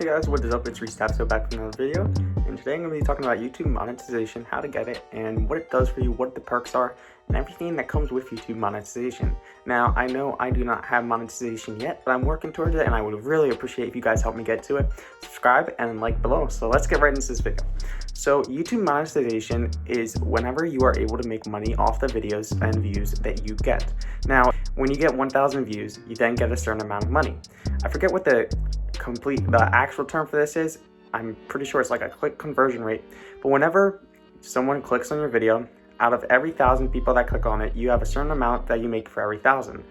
Hey guys, what is up? It's Reese, so back with another video, and today I'm going to be talking about YouTube monetization, how to get it, and what it does for you, what the perks are, and everything that comes with YouTube monetization. Now, I know I do not have monetization yet, but I'm working towards it, and I would really appreciate if you guys help me get to it. Subscribe and like below. So let's get right into this video. So YouTube monetization is whenever you are able to make money off the videos and views that you get. Now, when you get 1,000 views, you then get a certain amount of money. I forget what the actual term for this is. I'm pretty sure it's like a click conversion rate, but whenever someone clicks on your video, out of every 1,000 people that click on it, you have a certain amount that you make for every 1,000.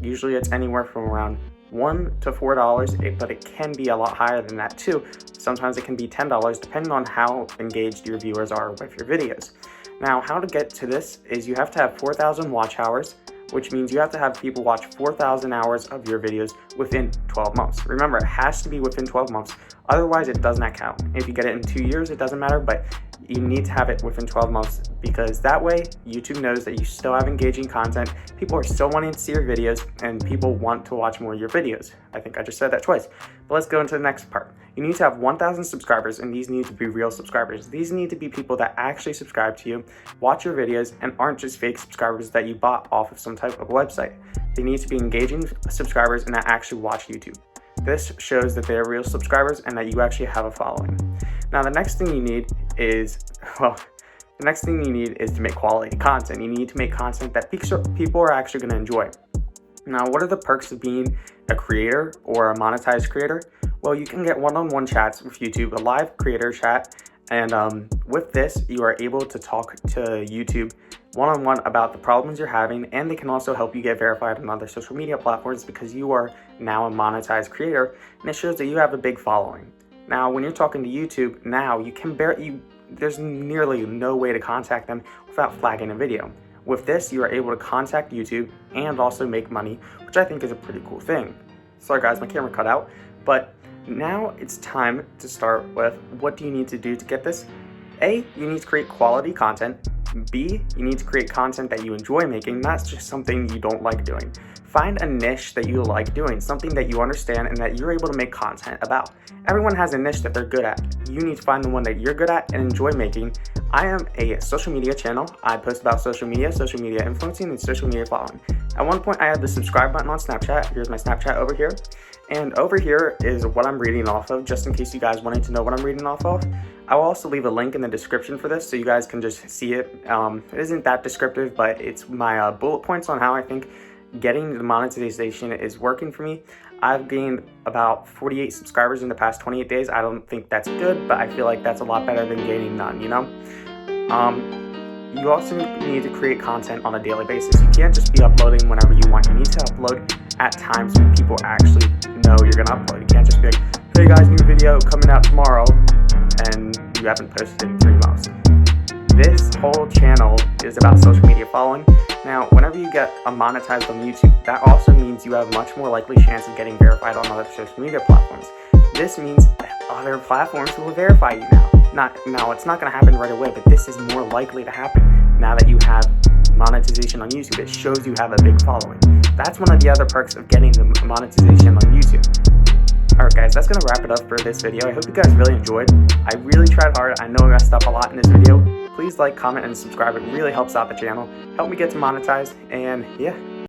Usually it's anywhere from around $1 to $4, but it can be a lot higher than that too. Sometimes it can be $10 depending on how engaged your viewers are with your videos. Now, how to get to this is you have to have 4,000 watch hours, which means you have to have people watch 4,000 hours of your videos within 12 months. Remember, it has to be within 12 months, otherwise it does not count. If you get it in 2 years, it doesn't matter, but you need to have it within 12 months because that way YouTube knows that you still have engaging content, people are still wanting to see your videos, and people want to watch more of your videos. I think I just said that twice, but let's go into the next part. You need to have 1,000 subscribers, and these need to be real subscribers. These need to be people that actually subscribe to you, watch your videos, and aren't just fake subscribers that you bought off of some type of website. They need to be engaging subscribers and that actually watch YouTube. This shows that they're real subscribers and that you actually have a following. Now, the next thing you need is to make quality content. You need to make content that people are actually going to enjoy. Now, what are the perks of being a creator or a monetized creator? Well, you can get one-on-one chats with YouTube, a live creator chat, and with this, you are able to talk to YouTube one-on-one about the problems you're having, and they can also help you get verified on other social media platforms because you are now a monetized creator, and it shows that you have a big following. Now, when you're talking to YouTube, now there's nearly no way to contact them without flagging a video. With this, you are able to contact YouTube and also make money, which I think is a pretty cool thing. Sorry guys, my camera cut out, but now it's time to start with what do you need to do to get this? A, you need to create quality content. B, you need to create content that you enjoy making, not just something you don't like doing. Find a niche that you like doing, something that you understand and that you're able to make content about. Everyone has a niche that they're good at. You need to find the one that you're good at and enjoy making. I am a social media channel. I post about social media influencing, and social media following. At one point, I had the subscribe button on Snapchat. Here's my Snapchat over here. And over here is what I'm reading off of, just in case you guys wanted to know what I'm reading off of. I will also leave a link in the description for this so you guys can just see it. It isn't that descriptive, but it's my bullet points on how I think getting the monetization is working for me. I've gained about 48 subscribers in the past 28 days. I don't think that's good, but I feel like that's a lot better than gaining none, you know? You also need to create content on a daily basis. You can't just be uploading whenever you want. You need to upload at times when people actually know you're gonna upload. You can't just be like, hey guys, new video coming out tomorrow, and you haven't posted in 3 months. This whole channel is about social media following. Now, whenever you get monetized on YouTube, that also means you have much more likely chance of getting verified on other social media platforms. This means that other platforms will verify you now. Now, it's not going to happen right away, but this is more likely to happen now that you have monetization on YouTube. It shows you have a big following. That's one of the other perks of getting the monetization on YouTube. Alright guys, that's going to wrap it up for this video. I hope you guys really enjoyed. I really tried hard. I know I messed up a lot in this video. Please like, comment, and subscribe. It really helps out the channel. Help me get to monetize. And yeah,